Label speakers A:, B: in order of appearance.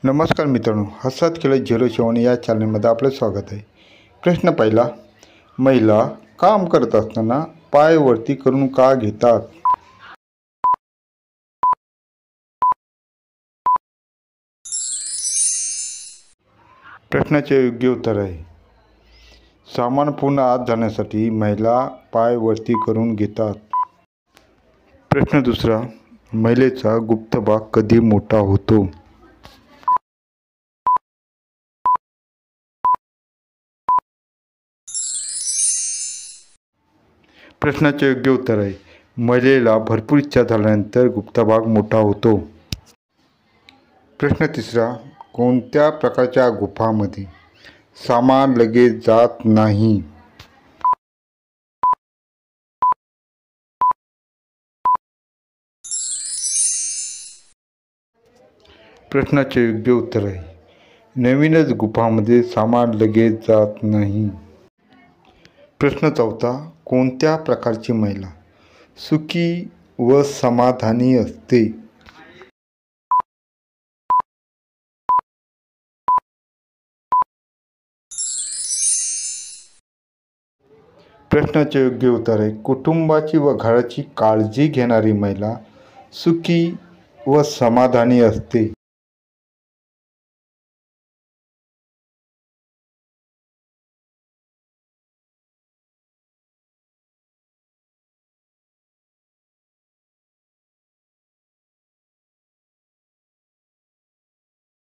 A: नमस्कार मित्रांनो, हसत खेळत 07 या चॅनलमध्ये आपलं स्वागत आहे। प्रश्न पहिला, महिला काम करत असताना पाय वरती करून का घेतात? प्रश्नाचे योग्य उत्तर आहे सामान पूर्ण आत जाण्यासाठी महिला पाय वरती करून घेतात। प्रश्न दुसरा, महिलेचा गुप्त भाग कधी मोठा होतो? प्रश्नाचे योग्य उत्तर आहे महिलेला भरपूर इच्छा झाल्यानंतर गुप्त भाग मोठा होतो। प्रश्न तिसरा, कोणत्या प्रकारच्या गुफांमध्ये सामान लगेच जात नाही? प्रश्नाचे योग्य उत्तर आहे नवीनच गुफांमध्ये सामान लगेच जात नाही। प्रश्न चौथा, कोणत्या प्रकारची महिला सुखी व समाधानी असते? प्रश्नाचे योग्य उत्तर आहे कुटुंबाची व घराची काळजी घेणारी महिला सुखी व समाधानी असते।